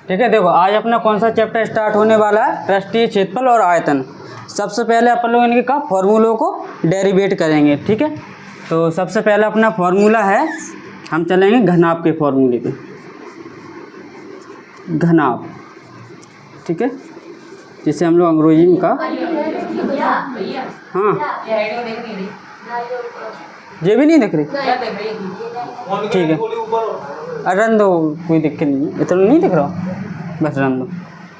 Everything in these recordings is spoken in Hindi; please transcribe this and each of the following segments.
ठीक है, देखो आज अपना कौन सा चैप्टर स्टार्ट होने वाला है, पृष्ठीय क्षेत्रफल और आयतन। सबसे पहले अपन लोग इनके का फॉर्मूलों को डेरिवेट करेंगे। ठीक है, तो सबसे पहला अपना फॉर्मूला है, हम चलेंगे घनाभ के फॉर्मूले पे। घनाभ, ठीक है, जिसे हम लोग अंग्रेजी में का, हाँ ये भी नहीं दिख रही, ठीक है, रन दो, कोई दिक्कत नहीं है, इतना नहीं दिख रहा, बस रन दो।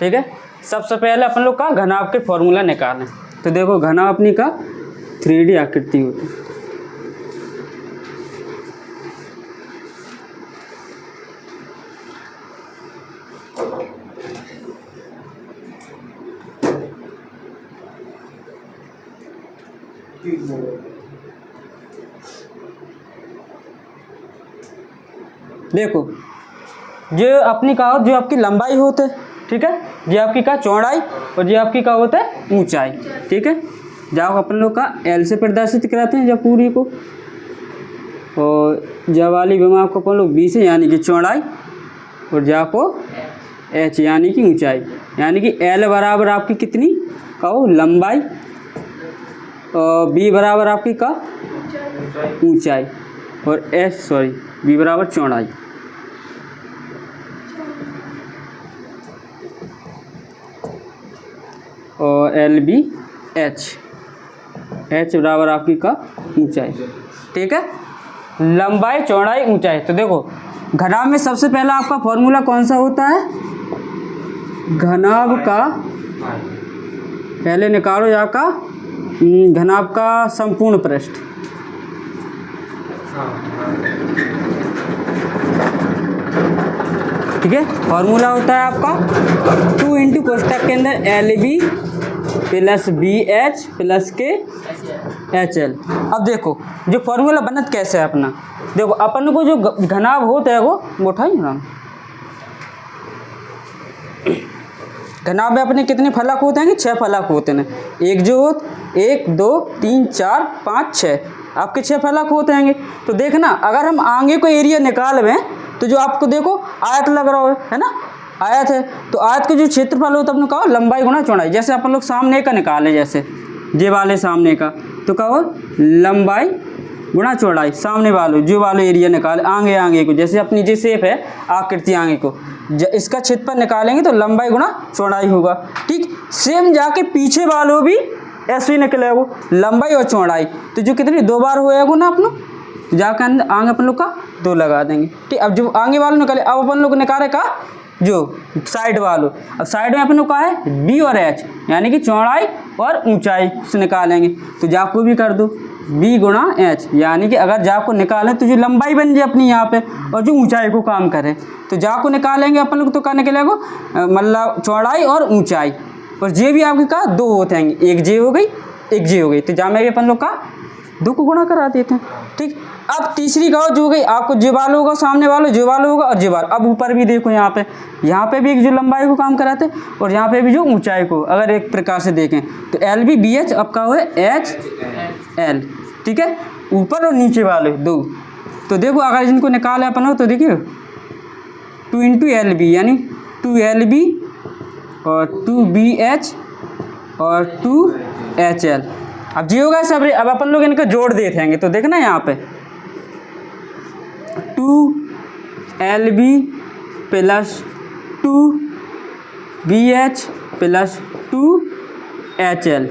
ठीक है, सबसे पहले अपन लोग का घनाभ के फॉर्मूला निकालें। तो देखो घनाभ अपनी का 3D आकृति होती है। देखो जो अपनी का जो आपकी लंबाई होते है, ठीक है, ये आपकी का चौड़ाई और ये आपकी का होता है ऊंचाई। ठीक है, जब अपन लोग का एल से प्रदर्शित कराते हैं जब पूरी को, और जब वाली विमा को अपन लोग बी से यानी कि चौड़ाई, और जा को एच यानी कि ऊंचाई, यानी कि एल बराबर आपकी कितनी का हो लंबाई, और बी बराबर आपकी का ऊंचाई, और एच बी बराबर चौड़ाई। और एल बी एच बराबर आपकी का ऊंचाई। ठीक है, लंबाई चौड़ाई ऊंचाई। तो देखो घनाभ में सबसे पहला आपका फॉर्मूला कौन सा होता है, घनाभ का पहले निकालो जाका घनाभ का संपूर्ण पृष्ठ। ठीक है, फॉर्मूला होता है आपका 2 इंटू कोष्टक के अंदर L B plus B H plus के एच एल। अब देखो जो फॉर्मूला बनत कैसे है अपना, देखो अपन को जो घनाभ होता है वो उठाई ना, घनाभ में अपने कितने फलक होते हैं कि 6 फलक होते हैं। एक जो 1 2 3 4 5 6 आपके 6 फलक होते हैं। तो देखना अगर हम आगे को एरिया निकाल तो जो आपको देखो आयत लग रहा है ना, आयत है, तो आयत के जो क्षेत्रफल होता है अपने कहो लंबाई गुणा चौड़ाई। जैसे अपन लोग सामने का निकाले, जैसे जे वाले सामने का, तो कहो लंबाई गुणा चौड़ाई, सामने वालों जो वाले एरिया निकाले आगे को, जैसे अपनी जो शेप है आकृति आगे को, इसका क्षेत्रफल निकालेंगे तो लंबाई गुणा चौड़ाई होगा। ठीक, सेम जाके पीछे वालों भी ऐसे ही निकलेगा लंबाई और चौड़ाई, तो जो कितनी 2 बार होएगा ना अपन लोग जाकर आगे अपन लोग का 2 लगा देंगे। ठीक, अब जो आगे वालों निकाले, अब अपन लोग निकाले का जो साइड वालों, अब साइड में अपन लोग का है बी और एच यानी कि चौड़ाई और ऊंचाई से निकालेंगे। तो जाप को भी कर दो बी गुणा एच, यानी कि अगर जाप को निकालें तो जो लंबाई बन जाए अपनी यहाँ पे और जो ऊंचाई को काम करे, तो जाप को निकालेंगे अपन लोग तो क्या निकलेगा मतलब चौड़ाई और ऊंचाई, और जे भी आपके का 2 होते हैं, एक जे हो गई एक जे हो गई, तो जा में भी अपन लोग का 2 को गुणा करा देते हैं। ठीक, अब तीसरी का जो गई आपको जे वाला होगा, सामने वाला जे वाला होगा और जे वाला। अब ऊपर भी देखो यहाँ पे भी एक जो लंबाई को काम कराते हैं और यहाँ पे भी जो ऊंचाई को, अगर एक प्रकार से देखें तो एल बी बी एच, अब का हो एच एल। ठीक है, ऊपर और नीचे वाले 2। तो देखो अगर इनको निकाले अपन हो तो देखिए 2 इंटू एल बी यानी 2 एल बी और 2 बी एच और 2 एच एल। अब जी होगा सब, अब अपन लोग इनका जोड़ देते हैं। तो देखना यहाँ पे 2 L B plus 2 B H plus 2 H L.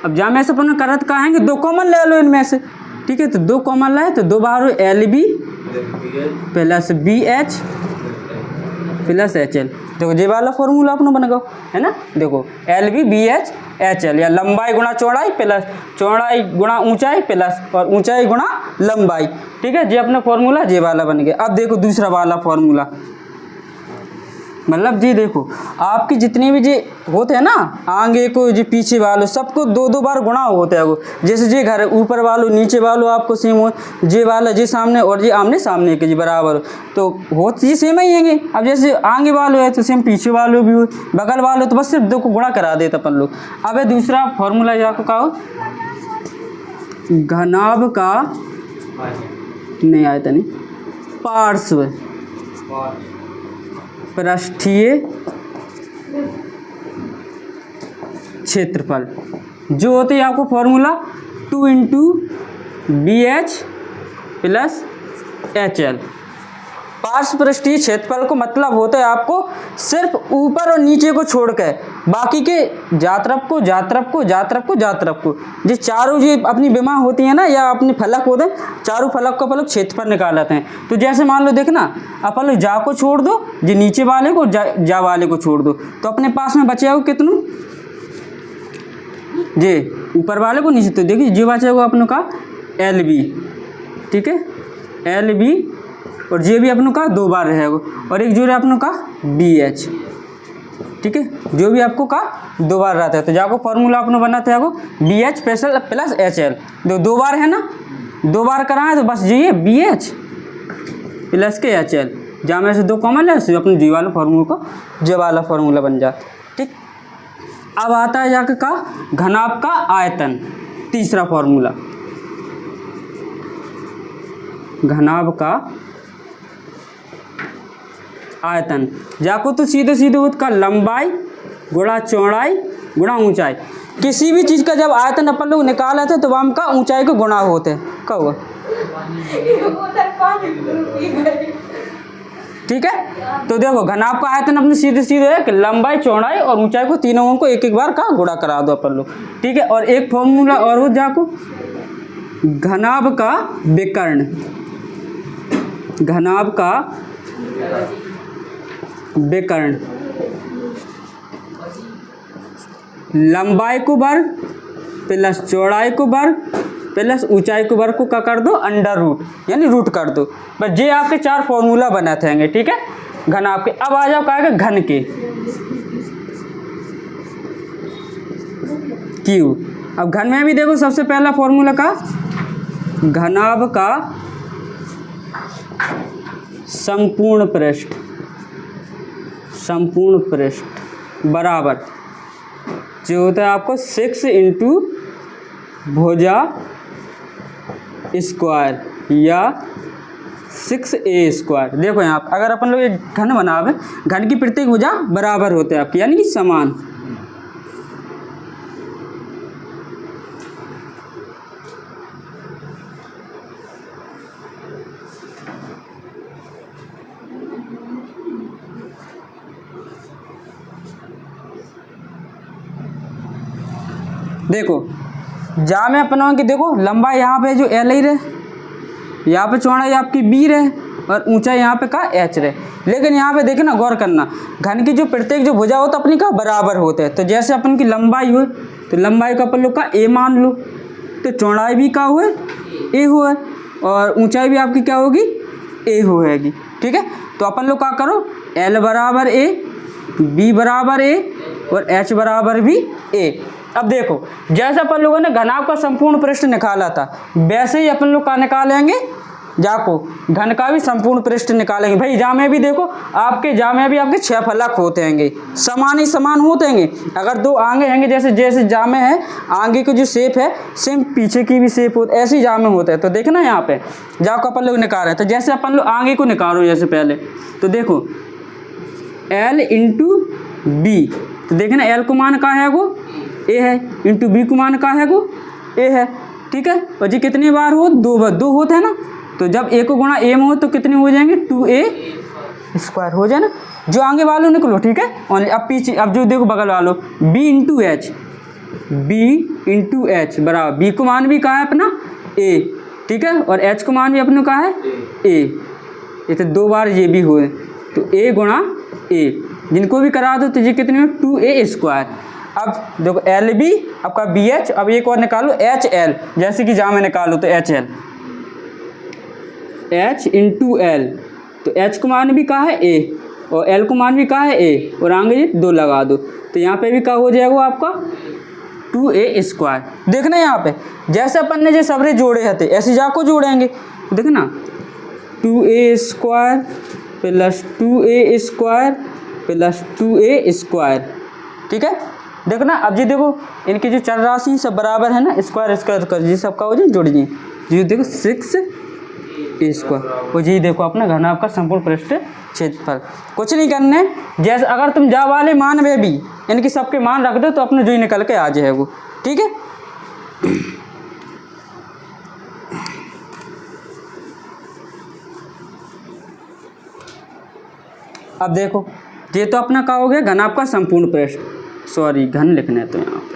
अब जहाँ में से अपन करत कहेंगे 2 कॉमन ले लो इनमें से। ठीक है, तो 2 कॉमन लाए तो 2 बार L B plus B H plus H L. देखो ये वाला फॉर्मूला अपना बन गया है ना। देखो L B B H H L, या लंबाई गुणा चौड़ाई प्लस चौड़ाई गुणा ऊंचाई प्लस और ऊंचाई गुणा लंबाई। ठीक है, ये अपना फॉर्मूला ये वाला बन गया। अब देखो दूसरा वाला फॉर्मूला, मतलब जी देखो आपकी जितनी भी जी होते हैं ना आगे को जो पीछे वालों सबको 2-2 बार गुणा होता है वो। जैसे जे घर ऊपर वालों नीचे वालों आपको सेम हो, जे वाला जे सामने और जे आमने सामने के जी बराबर हो, तो हो ये सेम ही हैंगे। अब जैसे आगे वालों है तो सेम पीछे वालों भी हो, बगल वालों तो बस सिर्फ 2 को गुणा करा देते अपन लोग। अब है दूसरा फॉर्मूला जो आपको कहा हो घनाभ का नहीं आया था नहीं पार्श्व पृष्ठीय क्षेत्रफल जो होते हैं आपको formula 2 into BH plus HL। पार्श्व पृष्ठीय क्षेत्रफल को मतलब होता है आपको सिर्फ ऊपर और नीचे को छोड़कर बाकी के जात्रप को जो चारों जो अपनी विमा होती है ना या अपने फलक होते हैं, चारों फलक का फलक क्षेत्रफल निकाल लेते हैं। तो जैसे मान लो देखना, अपन लोग जा को छोड़ दो, जो नीचे वाले को जा वाले को छोड़ दो, तो अपने पास में बचे हो कितनों जे ऊपर वाले को नीचे, तो देखिए जो बचेगा अपनों का LB, ठीक है, LB, और जे भी अपनों का 2 बार रहेगा, और एक जो है अपनों का BH, ठीक है, जो भी आपको का 2 बार रहता है। तो जाको फॉर्मूला अपनों बनाते हैं BH प्लस HL, 2 बार है ना, 2 बार कराएं तो बस ये BH प्लस के HL, जहाँ में से 2 कॉमन है तो अपने जी वाला फॉर्मूला को जे वाला फॉर्मूला बन जाता, ठीक। अब आता है जाकर का घनाभ का आयतन, तीसरा फॉर्मूला, घनाभ का आयतन। जाको तो सीधे सीधे उसका लंबाई गुणा चौड़ाई गुणा ऊंचाई, किसी भी चीज़ का जब आयतन अपन लोग निकाले थे तो वह का ऊंचाई को गुणा होते हैं, क्या हुआ, ठीक है। तो देखो घनाभ का आयतन अपने सीधे सीधे है कि लंबाई चौड़ाई और ऊंचाई को तीनों को एक एक बार का गुणा करा दो अपन लोग, ठीक है। और एक फॉर्मूला और हो जाको घनाभ का विकर्ण, घनाभ का विकर्ण, लंबाई को वर्ग प्लस चौड़ाई को वर्ग प्लस ऊंचाई को वर्ग को क्या कर दो, अंडर रूट, यानी रूट कर दो। बस ये आपके 4 फॉर्मूला बना थे, ठीक है, घनाभ के। अब आ जाओ कहेगा घन के, क्यू। अब घन में भी देखो सबसे पहला फॉर्मूला का घनाभ का संपूर्ण पृष्ठ, संपूर्ण पृष्ठ बराबर जो होता है आपको 6 इंटू भुजा स्क्वायर या 6a स्क्वायर। देखो यहाँ पर अगर अपन लोग एक घन बनावे, घन की प्रत्येक भुजा बराबर होते हैं आपकी, यानी कि समान। देखो जा में अपना कि देखो लंबाई यहाँ पे जो L ही रहे, यहाँ पे चौड़ाई आपकी B रहे और ऊंचाई यहाँ पे का H रहे। लेकिन यहाँ पे देखना गौर करना, घन की जो प्रत्येक जो भुजा होता अपनी का बराबर होते हैं। तो जैसे अपन की लंबाई हो तो लंबाई का अपन लोग का A मान लो, तो चौड़ाई भी का हुए A हुआ और ऊंचाई भी आपकी क्या होगी A होएगी, ठीक है। तो अपन लोग क्या करो, L बराबर A, B बराबर A और H बराबर भी A। अब देखो जैसे अपन लोगों ने घनाभ का संपूर्ण पृष्ठ निकाला था, वैसे ही अपन लोग का निकालेंगे जाको घन का भी संपूर्ण पृष्ठ निकालेंगे। भाई जा में भी देखो आपके जा में भी आपके 6 फलक होते हैं, समान ही समान होते हैं। अगर 2 आगे हैं जैसे जैसे जा में है आगे की जो शेप है सेम पीछे की भी शेप होती है, ऐसी जा में होता है। तो देखना यहाँ पे जा को अपन लोग निकाल रहे हैं, तो जैसे अपन लोग आगे को निकालो जैसे पहले, तो देखो L इंटू बी, तो देखना L को मान का है वो A है, इंटू B को मान का है वो A है, ठीक है। और जी कितनी बार हो, 2 बार 2 होते हैं ना, तो जब A को गुणा A में हो तो कितने हो जाएंगे 2A स्क्वायर हो जाए ना। जो आगे वालों निकलो, ठीक है। ओनली अब पीछे, अब जो देखो बगल वालों B into H, B into H बराबर B को मान भी कहा है अपना A, ठीक है, और H को मान भी अपने कहा है A। ये तो 2 बार ये भी हुए, तो A गुणा A, जिनको भी करा दो तो ये कितने हो 2A स्क्वायर। अब देखो LB आपका BH, अब एक और निकालो HL, जैसे कि जहाँ में निकालो तो HL, H इंटू L, तो H को मान भी कहा है A और L को मान भी कहा है A, और आगे ये 2 लगा दो तो यहाँ पे भी क्या हो जाएगा आपका 2A स्क्वायर। देखना यहाँ पे जैसे अपन ने जो सबरे जोड़े थे ऐसे जा को जोड़ेंगे, देखना 2A square plus 2A square plus 2A square, ठीक है। देखना अब जी देखो इनकी जो चर राशि सब बराबर है ना, स्क्वायर स्क्वायर कर जी सबका हो जाए जोड़ जी, जी देखो 6 ए स्क्वायर। और जी देखो अपना घनाभ का संपूर्ण पृष्ठ क्षेत्रफल। कुछ नहीं करने, जैसे अगर तुम जा वाले मान वे भी इनके सबके मान रख दो तो अपने जो ही निकल के आ जाएगा। ठीक है, अब देखो ये तो अपना क्या हो गया, घनाभ का संपूर्ण पृष्ठ, सॉरी घन लिखना है तो यहाँ पे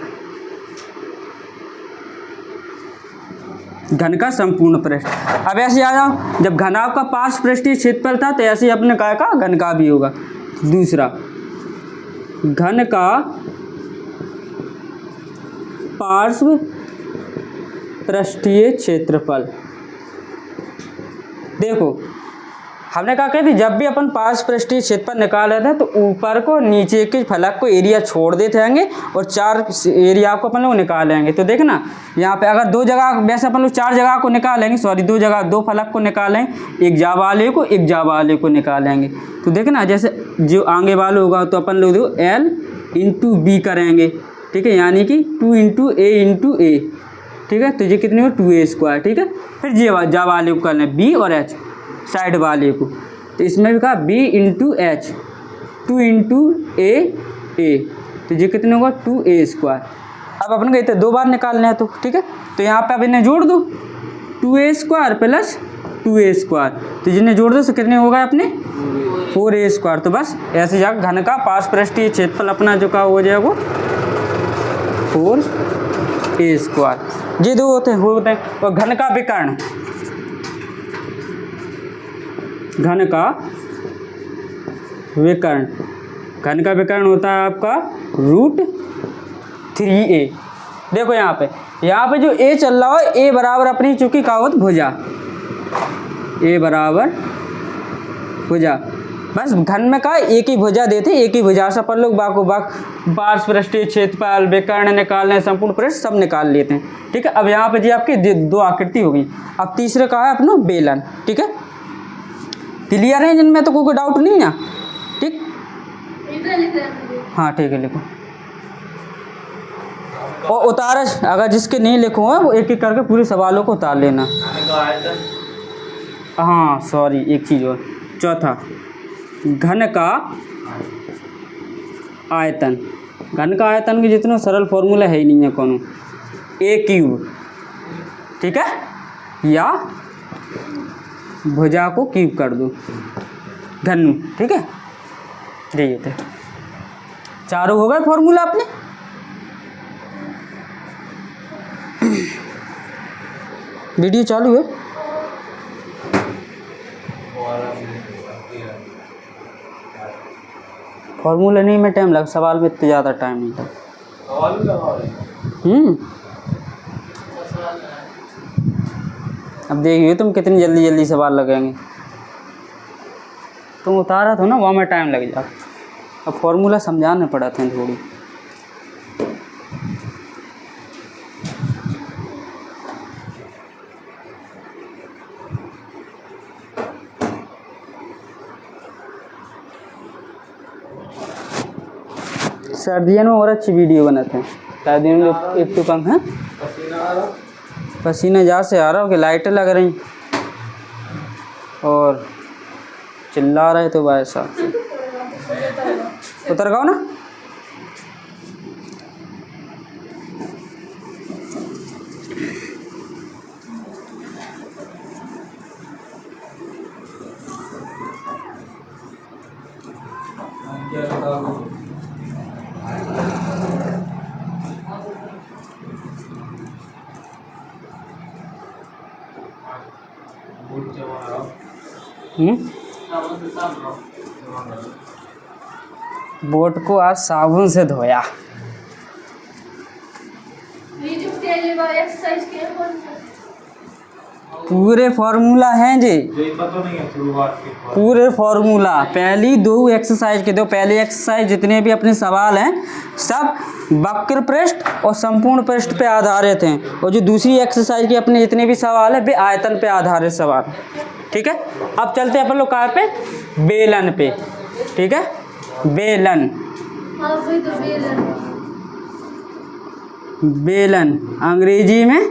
घन का संपूर्ण पृष्ठ। अब ऐसे आ जाओ, जब घनाभ का पार्श्व पृष्ठीय क्षेत्रफल था तो ऐसे ही अपने काय का घन का भी होगा। दूसरा, घन का पार्श्व पृष्ठीय क्षेत्रफल। देखो हमने कहा कहती जब भी अपन पार्श्व पृष्ठीय क्षेत्रफल निकाल रहे थे तो ऊपर को नीचे के फलक को एरिया छोड़ देते होंगे और 4 एरिया को अपन लोग निकालेंगे। तो देखना यहाँ पे अगर 2 जगह, वैसे अपन लोग 4 जगह को निकालेंगे, सॉरी 2 जगह 2 फलक को निकालेंगे, एक जा वाले को एक जा वाले को निकालेंगे। तो देखना जैसे जो आगे वाले होगा तो अपन लोग देखो L इंटू बी करेंगे। ठीक है, यानी कि 2 इंटू ए। ठीक है, तो ये कितनी हो 2a स्क्वायर। ठीक है, फिर ये जा वाले को कर लें B और H साइड वाले को, तो इसमें भी कहा B इंटू एच, 2 इंटू ए, तो ये कितने होगा 2a स्क्वायर। अब अपन कहते हैं 2 बार निकालना है तो ठीक है, तो यहाँ पे अब इन्हें जोड़ दो 2a square plus 2a square, तो जिन्हें जोड़ दो तो कितने होगा अपने 4a स्क्वायर। तो बस ऐसे जाकर घन का पार्श्व पृष्ठीय क्षेत्रफल अपना जो का हो जाएगा 4a स्क्वायर। ये 2 होते हैं। और घन का विकर्ण, घन का विकर्ण, घन का विकर्ण होता है आपका √3a। देखो यहाँ पे जो a चल रहा हो, a बराबर अपनी चूंकि का होता भुजा, a बराबर भुजा। बस घन में का एक ही भुजा देते, एक ही भुजा से अपन लोग बाको बाक पार्श्व पृष्ठीय क्षेत्रफल, विकर्ण निकालने, संपूर्ण पृष्ठ सब निकाल लेते हैं। ठीक है, अब यहाँ पे जी आपकी 2 आकृति हो गई। अब तीसरे का है अपना बेलन। ठीक है, क्लियर है, जिनमें तो कोई डाउट नहीं है। ठीक, हाँ ठीक है, लिखो और उतार, अगर जिसके नहीं लिखो है वो एक एक करके पूरे सवालों को उतार लेना। हाँ सॉरी एक चीज़ और, चौथा घन का आयतन। घन का आयतन के जितना सरल फॉर्मूला है ही नहीं है कौन, a³। ठीक है, या भुजा को क्यूब कर दो घन। ठीक है, ये थे 4 हो गए फॉर्मूला अपने। वीडियो चालू है, फॉर्मूला नहीं में टाइम लग, सवाल में इतना ज़्यादा टाइम नहीं था। अब देखिए तुम कितनी जल्दी जल्दी सवाल लगेंगे। तुम उतारा था ना, वहाँ में टाइम लग जाता। अब फॉर्मूला समझाने पड़ा था थोड़ी। सर्दियों में और अच्छी वीडियो बनाते हैं, सर्दियों में एक तो कम है। पसीना जहाँ से आ रहा हो कि लाइटें लग रही और चिल्ला रहे तो भाई साहब से उतर गाओ ना। बोट को आज साबुन से धोया। पूरे फॉर्मूला हैं जी, पूरे फॉर्मूला पहली 2 एक्सरसाइज के दो। पहली एक्सरसाइज जितने भी अपने सवाल हैं सब वक्र पृष्ठ और संपूर्ण पृष्ठ पे आधारित हैं, और जो दूसरी एक्सरसाइज के अपने जितने भी सवाल हैं वे आयतन पे आधारित सवाल। ठीक है, अब चलते हैं अपन लोग कहाँ पे, बेलन पे। ठीक है, बेलन, बेलन अंग्रेजी में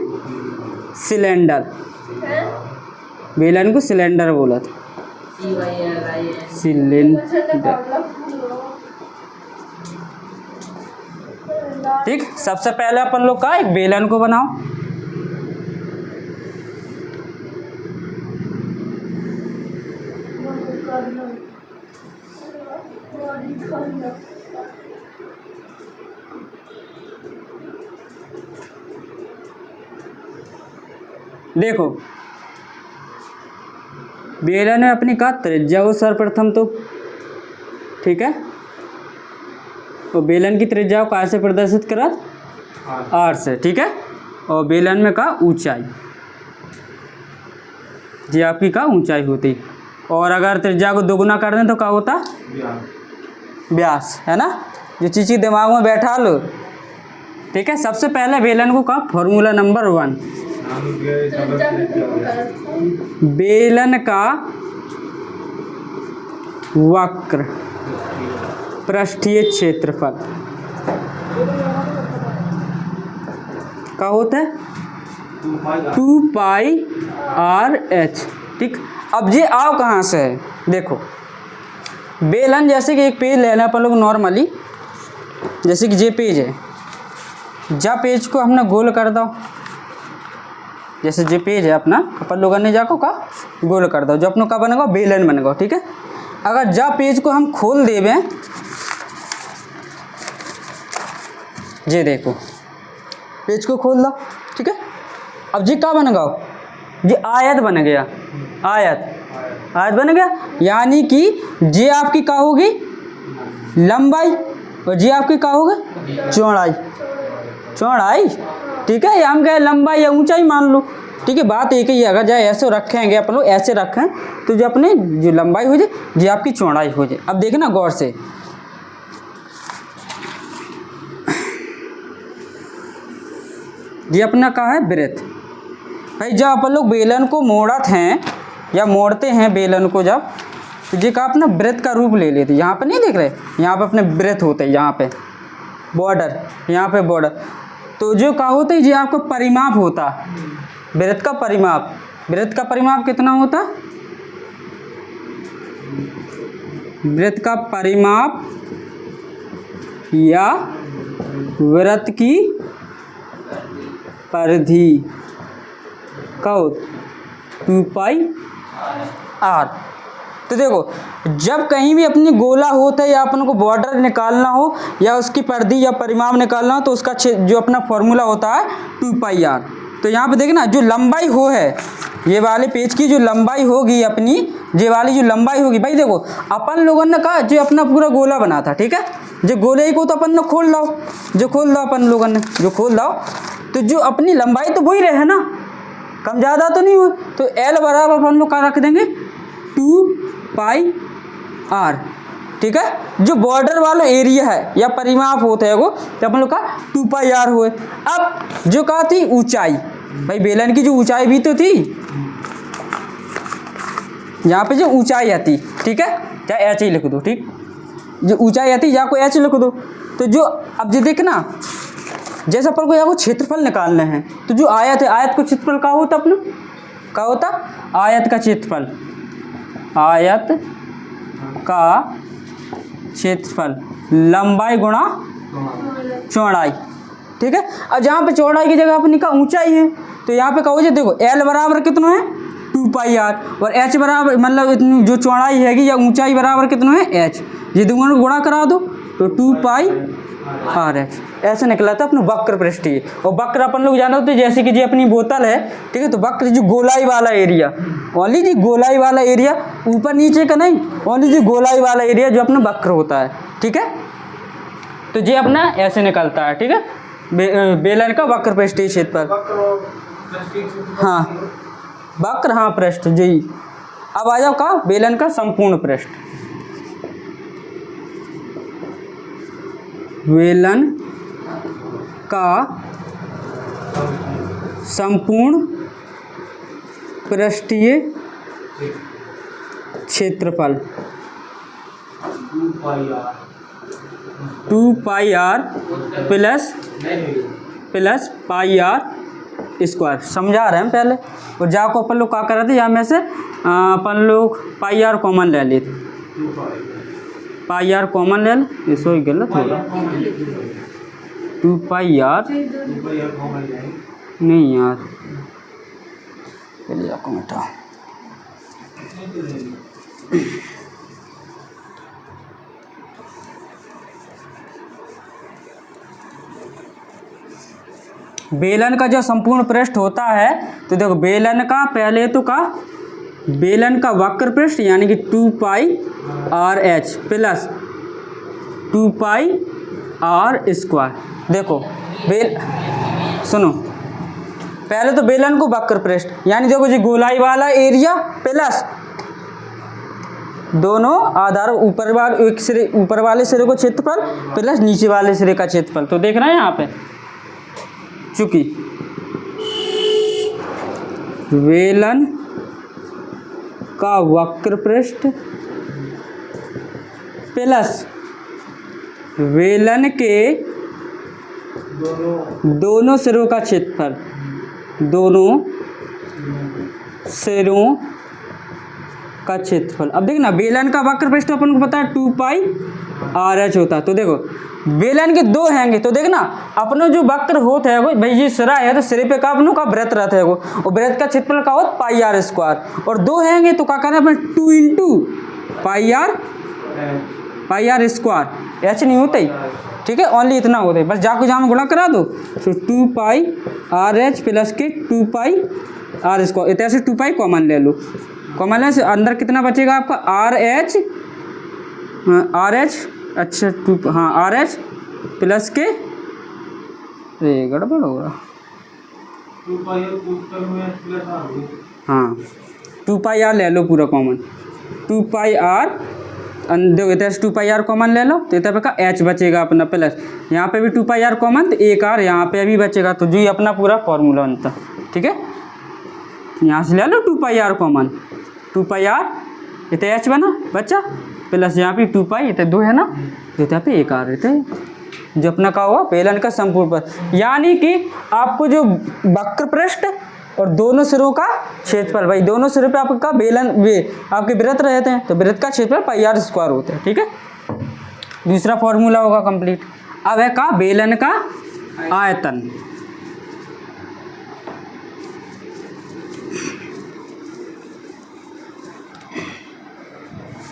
सिलेंडर। बेलन को सिलेंडर बोला था, सिलेंडर। ठीक, सबसे पहले अपन लोग का एक बेलन को बनाओ। देखो बेलन में अपनी का त्रिज्या हो सर्वप्रथम तो, ठीक है। तो बेलन की त्रिज्या को कैसे प्रदर्शित करा, आर से, ठीक है। और बेलन में का ऊंचाई, ये आपकी का ऊंचाई होती। और अगर त्रिज्या को दोगुना कर दें तो क्या होता, व्यास, है ना। जो चीज़ दिमाग में बैठा लो, ठीक है। सबसे पहले बेलन को का फॉर्मूला नंबर 1, बेलन का वक्र पृष्ठीय क्षेत्रफल का होता है 2 पाई आर एच, ठीक। अब ये आओ कहाँ से है, देखो बेलन जैसे कि एक पेज लेना अपन लोग नॉर्मली, जैसे कि ये पेज है, जा पेज को हमने गोल कर दो, जैसे ये पेज है अपना, अपन लोगों ने जाको का गोल कर दो, जो अपनों का बनेगा बेलन बनेगा, ठीक है। अगर जा पेज को हम खोल देवे, ये देखो पेज को खोल दो, ठीक है। अब जी क्या बनेगा, ये आयत बन गया, आयत बन गया। यानी कि ये आपकी क्या होगी, लंबाई, और ये आपकी क्या होगी, चौड़ाई, ठीक है। या हम कहें लंबाई या ऊंचाई मान लो, ठीक है। बात एक ही है, अगर जाए ऐसे रखेंगे अपन लोग, ऐसे रखें तो जो अपने जो लंबाई हो जाए, ये आपकी चौड़ाई हो जाए। अब देखना गौर से, ये अपना कहाँ है, वृत्त। भाई जब अपन लोग बेलन को मोड़त हैं या मोड़ते हैं बेलन को, जब तो ये का अपना वृत्त का रूप ले लेते। यहाँ पे नहीं देख रहे, यहाँ पे अपने वृत्त होते हैं, यहाँ पे बॉर्डर, यहाँ पे बॉर्डर। तो जो का होता है, ये आपका परिमाप होता, वृत्त का परिमाप। वृत्त का परिमाप कितना होता, वृत्त का परिमाप या वृत्त की परिधि का 2 पाई आर। तो देखो जब कहीं भी अपनी गोला होता है या अपन को बॉर्डर निकालना हो या उसकी परिधि या परिमाप निकालना हो, तो उसका जो अपना फॉर्मूला होता है 2 पाई आर। तो यहाँ पे देखना जो लंबाई हो है, ये वाले पेज की जो लंबाई होगी अपनी, ये वाली जो लंबाई होगी, भाई देखो अपन लोगों ने कहा जो अपना पूरा गोला बना था, ठीक है। जो गोले को तो अपन ने खोल दो, जो खोल दो अपन लोगों ने, जो खोल दो, तो जो अपनी लंबाई तो वही रहे ना, कम ज़्यादा तो नहीं हो। तो एल बराबर अपन लोग का रख देंगे 2 पाई आर, ठीक है। जो बॉर्डर वाला एरिया है या परिमाप होता है वो, तो अपन लोग का 2 पाई आर हुए। अब जो कहा थी ऊंचाई, भाई बेलन की जो ऊंचाई भी तो थी, यहाँ पे जो ऊंचाई आती, ठीक है, चाहे एच ही लिख दो, ठीक। जो ऊंचाई आती या को एच लिख दो। तो जो अब जो देखना, जैसे अपन को यहाँ को क्षेत्रफल निकालना है, तो जो आयत है, आयत को क्षेत्रफल का होता अपना, क्या होता, आयत का क्षेत्रफल, आयत का क्षेत्रफल लंबाई गुणा चौड़ाई, ठीक है। अब जहाँ पे चौड़ाई की जगह अपनी का ऊंचाई है, तो यहाँ पे क्या हो जाए, देखो एल बराबर कितना है 2 पाई आर, और एच बराबर मतलब इतनी जो चौड़ाई हैगी या ऊंचाई बराबर कितना है एच, ये दोनों को गुणा करा दो तो 2 पाई आर एच ऐसे निकला था अपना वक्र पृष्ठीय। और वक्र अपन लोग जाना होते जैसे कि जी अपनी बोतल है, ठीक है। तो वक्र जो गोलाई वाला एरिया, ओनली जी गोलाई वाला एरिया, ऊपर नीचे का नहीं, ओनली जी गोलाई वाला एरिया जो अपना वक्र होता है, ठीक है। तो ये अपना ऐसे निकलता है, ठीक है। बेलन का वक्र पृष्ठीय क्षेत्रफल, हाँ वक्र, हाँ पृष्ठ जी। अब आ जाओ का बेलन का संपूर्ण पृष्ठ, बेलन का संपूर्ण पृष्ठीय क्षेत्रफल 2 pi R plus pi R square समझा रहे हैं पहले। और जा को अपन लोग क्या कर रहे थे, यहाँ में से अपन लोग पाई आर कॉमन ले लेते, पाई आर कॉमन ले ले, इसो ही गलत होगा, 2 पाई आर नहीं यार, चलिए आपको मिटाओ, बेलन का जो संपूर्ण पृष्ठ होता है, तो देखो बेलन का पहले तो का बेलन का वक्र पृष्ठ यानी कि 2 pi R H plus 2 pi R square. देखो सुनो, पहले तो बेलन को वक्र पृष्ठ यानी देखो जी गोलाई वाला एरिया प्लस दोनों आधार ऊपर वाले एक सिरे, ऊपर वाले सिरे को क्षेत्रफल प्लस नीचे वाले सिरे का क्षेत्रफल। तो देख रहे हैं यहाँ पे, चूंकि बेलन का वक्र पृष्ठ प्लस बेलन के दोनों सिरों का क्षेत्रफल, दोनों सिरों का क्षेत्रफल। अब देखना बेलन का वक्र पृष्ठ अपन को पता है 2 पाई आर एच होता है। तो देखो बेलन के दो हैंगे, तो देखना अपना जो वक्र होता है वो भाई ये सिरा है, तो सिरे पे का अपनों का वृत्त रहता है वो, और वृत्त का क्षेत्रफल का होता पाई आर स्क्वायर, और दो हैंगे तो क्या करना है अपने 2 into pi R square, H नहीं होता ही, ठीक है, ओनली इतना होता है, बस जाको जहाँ में गुणा करा दो। तो 2 पाई आर एच प्लस के 2 पाई आर स्क्वायर, इतना से 2 पाई कॉमन ले लो, कॉमन लेने से अंदर कितना बचेगा आपका आर एच अच्छा 2 हाँ आर एच प्लस के, अरे गड़बड़ हो रहा, हाँ 2 पाई आर ले लो पूरा कॉमन, 2 पाई आर देखो इधर 2 पाई आर कॉमन ले लो, तो इधर पे का एच बचेगा अपना प्लस, यहाँ पे भी 2 पाई आर कॉमन, तो एक आर यहाँ पे भी बचेगा, तो जो ही अपना पूरा फॉर्मूला बनता, ठीक है। यहाँ से ले लो 2 pi are common, 2 pi are इतना एच बना बच्चा प्लस यहाँ पे 2 पाई इतना 2 है ना, तो इतना पे एक आर रहते हैं, जो अपना का हुआ बेलन का संपूर्ण पृष्ठ, यानी कि आपको जो वक्र पृष्ठ और दोनों सिरों का क्षेत्रफल, भाई दोनों सिरों पे आपका बेलन आपके वृत्त रहते हैं, तो वृत्त का क्षेत्रफल पाई आर स्क्वायर होता है, ठीक है। दूसरा फॉर्मूला होगा कंप्लीट। अब है का बेलन का आयतन,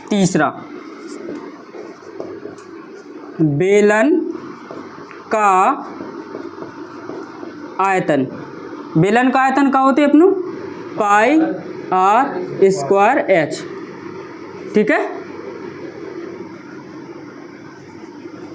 तीसरा बेलन का आयतन, बेलन का आयतन का होते अपनों पाई आर स्क्वायर एच, ठीक है,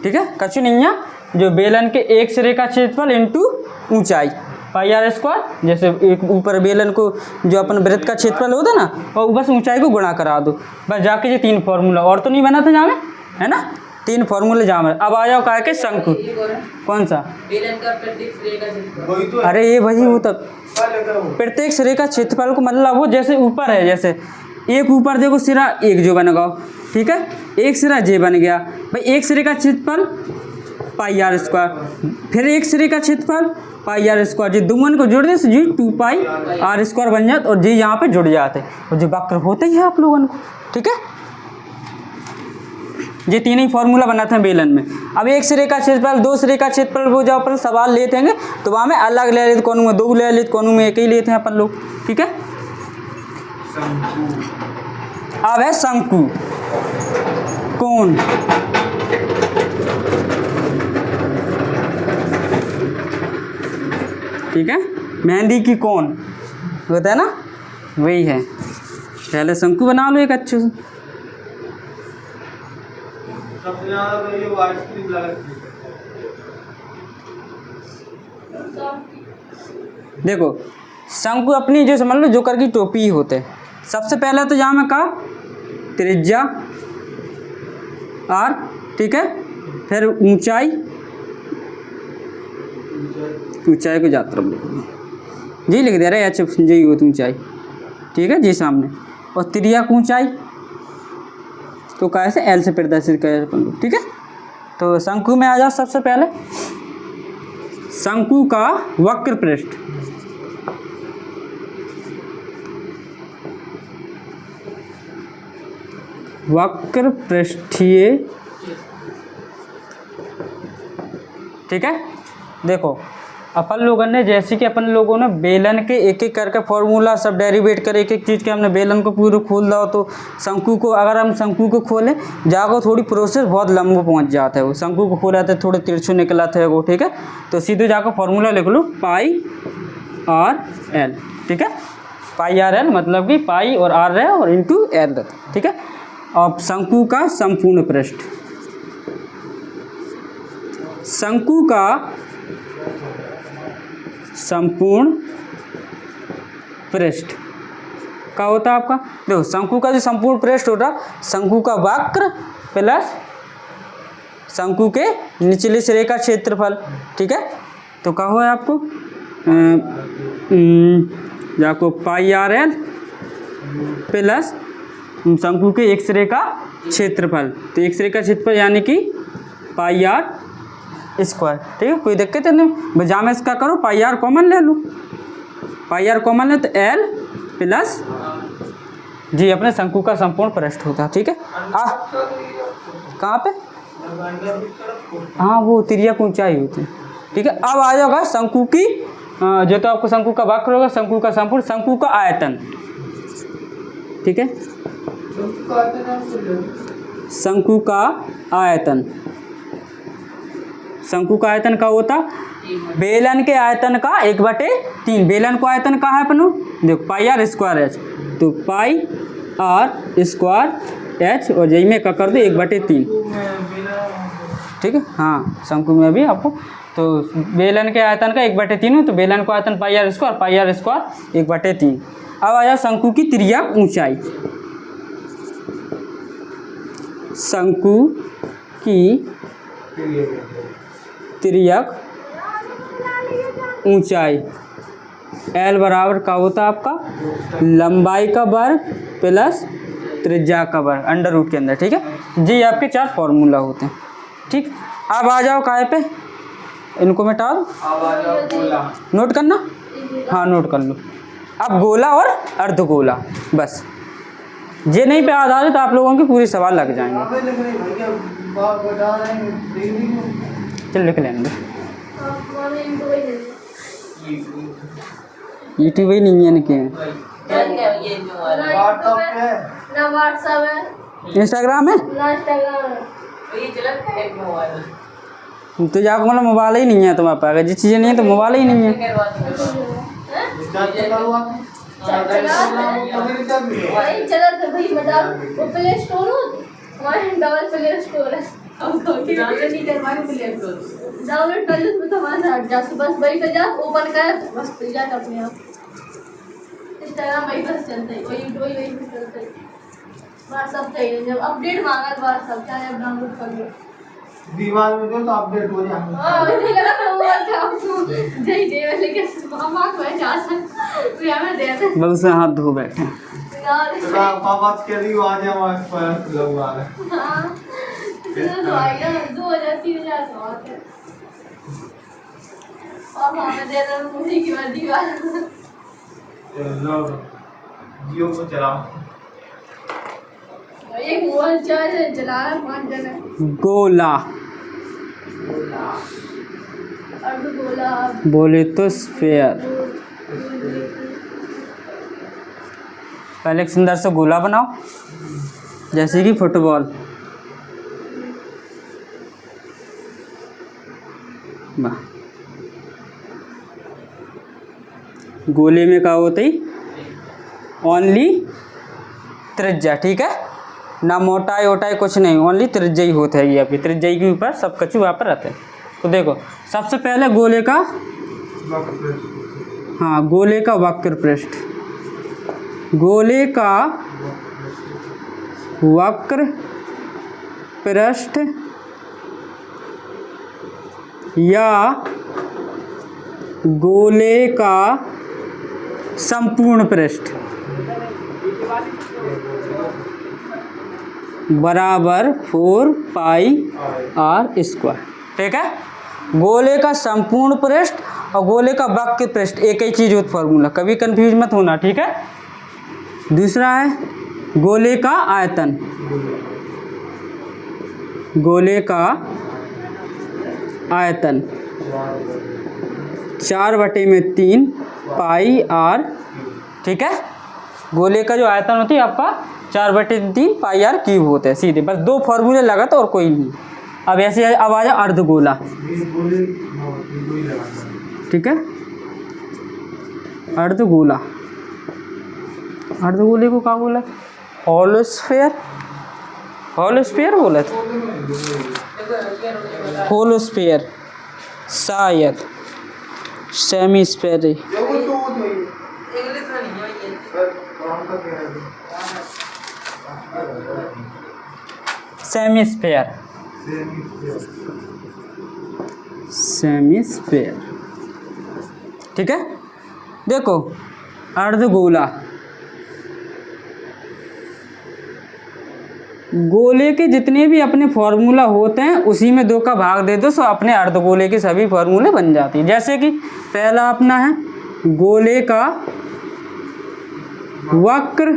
ठीक है, कछु नहीं है, जो बेलन के एक सिरे का क्षेत्रफल इंटू ऊंचाई पाई आर स्क्वायर, जैसे एक ऊपर बेलन को जो अपन वृत्त का क्षेत्रफल होता है ना, और बस ऊंचाई को गुणा करा दो, बस जाके ये 3 फॉर्मूला, और तो नहीं बना था जहाँ में, है ना, 3 फॉर्मूले जहाँ में। अब आ जाओ कहा के शंकु, कौन सा बेलन का प्रत्येक सिरे का क्षेत्रफल, अरे ये वही हो तब प्रत्येक सिरे का क्षेत्रफल को मतलब वो जैसे ऊपर है, जैसे एक ऊपर देखो सिरा एक जो बन गया, ठीक है, एक सिरा जे बन गया, भाई एक सिरे का क्षेत्रफल पाई आर स्क्वायर, फिर एक सिरे का क्षेत्रफल पाई आर स्क्वायर, जी दोनों को जोड़ दे जी 2 पाई आर स्क्वायर बन जाते, और जी यहाँ पे जुड़ जाते हैं, और जो वक्र होते ही है आप लोगों को, ठीक है। ये 3 ही फॉर्मूला बनाते हैं बेलन में। अब एक सिरे का क्षेत्रफल, दो सिरे का क्षेत्रफल, वो जब अपन सवाल लेते हैं तो वहाँ में अलग ले लेते, कोनों में 2 ले लेते, कोनों में 1 ही लेते हैं अपन लोग, ठीक है। अब है शंकु कोण, ठीक है, मेहंदी की कोण होता है ना, वही है। पहले शंकु बना लो एक अच्छे से, देखो शंकु अपनी जो समझ लो जोकर की टोपी होते हैं। सबसे पहले तो यहाँ में का त्रिज्या आर, ठीक है, फिर ऊंचाई, ऊंचाई को जातर जी लिख दे रहे एच जी हो तो ऊंचाई, ठीक है जी सामने, और त्रिज्या की ऊंचाई तो कैसे एल से प्रदर्शित करें अपन लोग, ठीक है। तो शंकु में आ जाओ, सबसे पहले शंकु का वक्र पृष्ठ, वक्र पृष्ठीय, ठीक है। देखो अपन लोगों ने, जैसे कि अपन लोगों ने बेलन के एक एक करके फॉर्मूला सब डेरिवेट करे, एक एक चीज़ के हमने बेलन को पूरे खोल दो, तो शंकु को, अगर हम शंकु को खोलें जाको थोड़ी प्रोसेस बहुत लंबा पहुंच जाता है। वो शंकु को खोला था थोड़े तिरछू निकला था वो, ठीक है। तो सीधे जाकर फॉर्मूला लिख लो पाई आर एल, ठीक है। पाई आर एल मतलब कि पाई और आर है और इंटू एल, ठीक है। अब शंकु का संपूर्ण पृष्ठ, शंकु का संपूर्ण पृष्ठ का होता है आपका, देखो शंकु का जो संपूर्ण पृष्ठ होता, शंकु का वक्र प्लस शंकु के निचले सिरे का क्षेत्रफल, ठीक है। तो कहो है आपको आपको पाई आर एल प्लस शंकु के एक सिरे का क्षेत्रफल, तो एक सिरे का क्षेत्रफल यानी कि पाई आर स्क्वायर, ठीक है। कोई दिक्कत नहीं, बजा में इसका करो, पाई आर कॉमन ले लो, पाई आर कॉमन ले तो एल प्लस जी अपने शंकु का संपूर्ण पृष्ठ होता, ठीक है। कहाँ पे, हाँ वो तिर्यक ऊंचाई होती है, ठीक है। अब आ जाएगा शंकु की जो, तो आपको शंकु का वक्र होगा, शंकु का संपूर्ण, शंकु का आयतन, ठीक है। शंकु का आयतन, शंकु का आयतन का होता बेलन के आयतन का 1/3, बेलन को आयतन का है अपनो, देखो पाई आर स्क्वायर एच, तो पाई आर स्क्वायर एच और जई में का कर दो 1/3, ठीक है। हाँ शंकु में भी आपको, तो बेलन के आयतन का 1/3 हो, तो बेलन को आयतन पाई आर स्क्वायर 1/3। अब आया शंकु की तिर्यक ऊंचाई, शंकु की तिर्यक ऊंचाई L बराबर का होता है आपका लंबाई का वर्ग प्लस त्रिज्या का वर्ग अंडर रूट के अंदर, ठीक है जी। आपके 4 फॉर्मूला होते हैं, ठीक। अब आ जाओ काहे पे, इनको मिटा दो, नोट करना, हाँ नोट कर लो। अब गोला और अर्धगोला, बस ये नहीं पे आधार है तो आप लोगों के पूरे सवाल लग जाएंगे। चल लिख लेंगे, यूट्यूब ही नहीं है इनके, इंस्टाग्राम है, तो जाकर मतलब मोबाइल ही नहीं है तुम्हारे पास, अगर जिस चीज़ें नहीं है तो मोबाइल ही नहीं है। डाउनलोड कर लो तो तुम्हारा हट जा, बस वही कर जा, ओपन कर बस जा अपने आप, इंस्टाग्राम वही बस चलता है, वही बस चलता है, व्हाट्सएप चाहिए, जब अपडेट मांगा तो व्हाट्सएप चाहे अब डाउनलोड कर लो, दीवार में दो तो अपडेट हो जाएगा। हां वही लगा तो वो अच्छा आपको जय देव लेके मामा को ऐसा तो हमें दे दे, बस से हाथ धो बैठे यार पापा के लिए आ जाए हमारे पास लोग आ रहे। हां तो आएगा 2000-3000 तो आते हैं, और हमें दे दो मुझे की दीवार लो जियो को चलाओ, एक मोबाइल चार्ज चला रहा 5 जने। गोला, अर्धगोला बोले तो स्फीयर, पहले एक सुंदर सा गोला बनाओ जैसे कि फुटबॉल, गोले में क्या होता है ओनली त्रिज्या, ठीक है ना मोटाई वोटाई कुछ नहीं, ओनली त्रिज्या ही होता है, ये आपकी त्रिज्या के ऊपर सब कचू वहाँ पर रहते हैं। तो देखो सबसे पहले गोले का, हाँ गोले का वक्र पृष्ठ, गोले का वक्र पृष्ठ या गोले का संपूर्ण पृष्ठ बराबर 4 पाई आर स्क्वायर, ठीक है। गोले का संपूर्ण पृष्ठ और गोले का वक्र पृष्ठ एक ही चीज होता फॉर्मूला, कभी कंफ्यूज मत होना, ठीक है। दूसरा है गोले का आयतन, गोले का आयतन 4/3 पाई आर, ठीक है। गोले का जो आयतन होती है आपका 4/3 पाई आर क्यूब होता है, सीधे बस दो फॉर्मूले लगा तो और कोई नहीं। अब ऐसे अब आ जाए अर्धगोला, ठीक है। अर्धगोला, अर्धगोले को क्या बोला? होलोस्फेयर, होलोस्फेयर बोला था, होलोस्फेयर शायद सेमीस्फेयर, सेमीस्फेयर, सेमीस्फेयर, ठीक है। देखो अर्धगोला, गोले के जितने भी अपने फॉर्मूला होते हैं उसी में 2 का भाग दे दो तो अपने अर्धगोले के सभी फॉर्मूले बन जाते हैं। जैसे कि पहला अपना है गोले का वक्र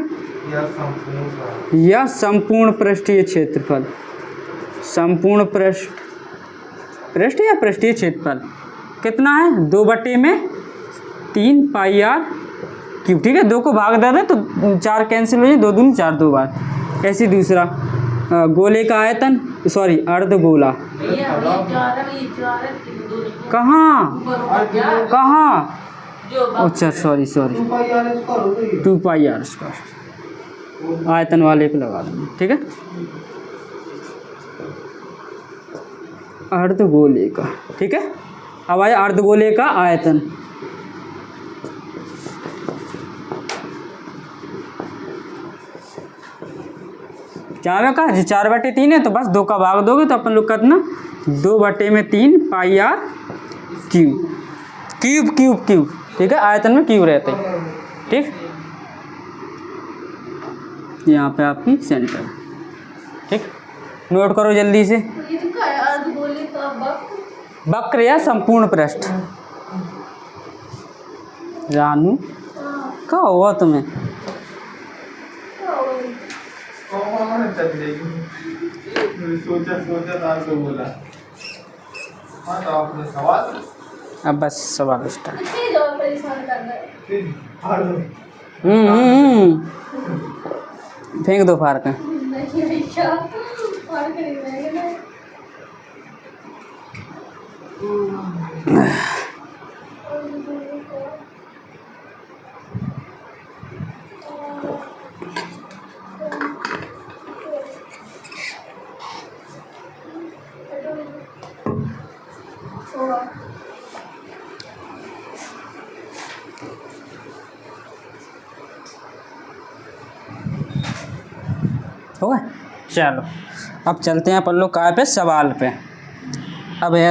या संपूर्ण पृष्ठीय क्षेत्रफल, संपूर्ण पृष्ठ या पृष्ठीय क्षेत्रफल कितना है? 2/3 पाई आर क्यूब, ठीक है। 2 को भाग दे दे तो 4 कैंसिल हो जाए, 2 दूनी 4, 2 बार। ऐसे दूसरा गोले का आयतन, सॉरी अर्धगोला, कहाँ कहाँ, अच्छा सॉरी 2 पाई आर स्क्वायर, आयतन वाले पे लगा देंगे, ठीक है। अर्धगोले का, ठीक है। अब आया अर्धगोले का आयतन, क्या का 4/3 है तो बस 2 का भाग दोगे तो अपन लोग कितना 2/3 pi R cube, cube cube cube, ठीक है। आयतन में क्यूब रहते हैं, ठीक। यहाँ पे आपकी सेंटर, ठीक। नोट करो जल्दी से। ये तो क्या है? अर्धगोले का वक्र, वक्र या संपूर्ण पृष्ठ। रानू क्या हुआ तुम्हें? सोचा तो बोला। हाँ तो आपने सवाल, अब बस सवाल स्टार्ट। अच्छे जवाब परेशान कर रहा है। फिर फाड़ दो। फेंक दो फाड़ के। नहीं भैया, और करेंगे ना। हो गए, चलो अब चलते हैं अपन लोग काय पे, सवाल पे। अब है